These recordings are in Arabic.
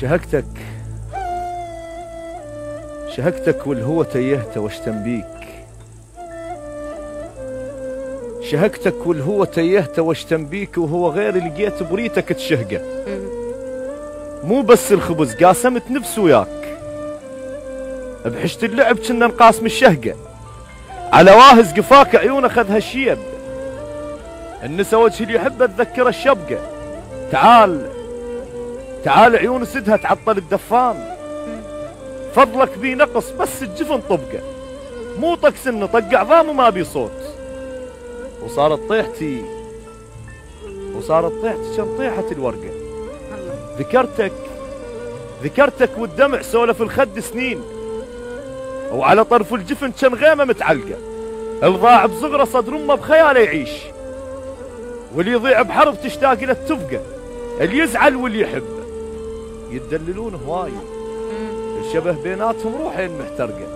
شهقتك شهقتك والهوى تيهت واشتم بيك. شهقتك والهوى تيهت واشتم بيك، وهو غير لقيت بريتك تشهقه. مو بس الخبز قاسمت نفس وياك، بحشت اللعب كنا نقاسم الشهقه. على واهز قفاك عيون اخذها الشيب، النسا وجه اللي يحب تذكر الشبقه. تعال تعال عيون سدها تعطل الدفان، فضلك بي نقص بس الجفن طبقه. مو طق سنه طق عظام وما بي صوت. وصارت طيحتي كم طيحة الورقة. ذكرتك والدمع سولف الخد سنين، وعلى طرف الجفن كم غيمة متعلقة. الضاع بصغره صدر امه بخياله يعيش، واللي يضيع بحرب تشتاق له التفقة. اللي يزعل واللي يحب يدللون هواي، الشبه بيناتهم روحين محترقة.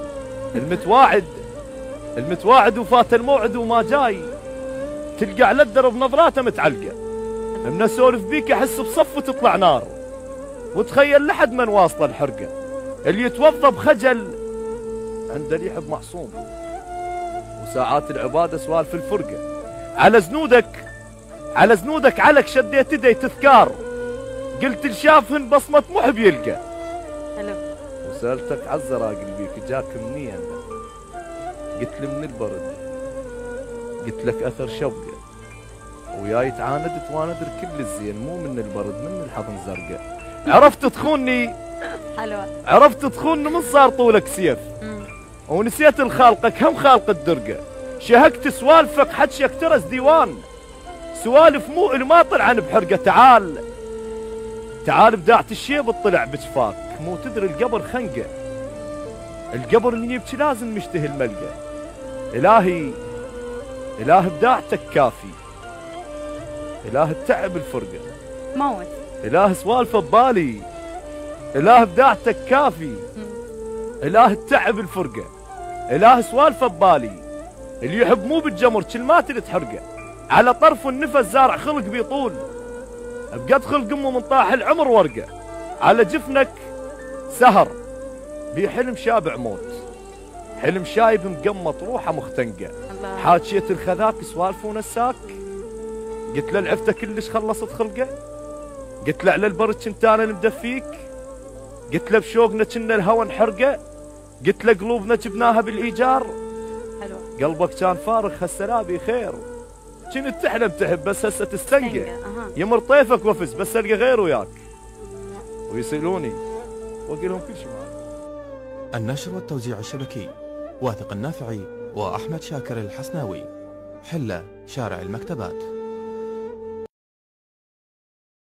المتواعد وفات الموعد وما جاي، تلقى على الدرب نظراته متعلقة. من اسولف بيك احس بصف وتطلع نار، وتخيل لحد من واصله الحرقة. اللي يتوضى بخجل عند اللي يحب معصوم، وساعات العبادة سوالف الفرقة. على زنودك علك شديت يدي تذكار، قلت الشافهن بصمة محب يلقى. وسألتك عالزراقل بيك جاك منين؟ قلت لي من البرد. قلت لك اثر شبقه، وياي تعاندت وانا ادري كل الزين، مو من البرد من الحضن زرقاء. عرفت تخونني حلوة، عرفت تخونني من صار طولك سيف. ونسيت الخالقك هم خالق الدرقه. شهقت سوالفك حدشك ترس ديوان، سوالف مو الماطل عن بحرقه. تعال بداعة الشيب اطلع بجفاك، مو تدري القبر خنقه. القبر اللي يبكي لازم مشتهي الملقى. إله بداعتك كافي، إله التعب الفرقة موت، إله سوالفه ببالي. إله بداعتك كافي، إله التعب الفرقة، إله سوالفه ببالي. اللي يحب مو بالجمر كلمات اللي تحرقه. على طرف النفس زارع خلق بيطول، بقد خلق امه من طاح العمر ورقه. على جفنك سهر بحلم شابع موت، حلم شايب مقمط روحه مختنقه. حاجيت الخذاك سوالف ونساك، قلت له العفته كلش خلصت خلقه. قلت له على البرد كنت انا المدفيك، قلت له بشوقنا كنا الهوى نحرقه. قلت له قلوبنا جبناها بالايجار، قلبك كان فارغ هالسلابي خير. كنت تحلم تحب بس هسه تستنقع. يمر طيفك وفز بس القى غير وياك، ويسألوني واقول لهم كل شيء معك. النشر والتوزيع الشبكي واثق النافعي وأحمد شاكر الحسناوي، حلة شارع المكتبات.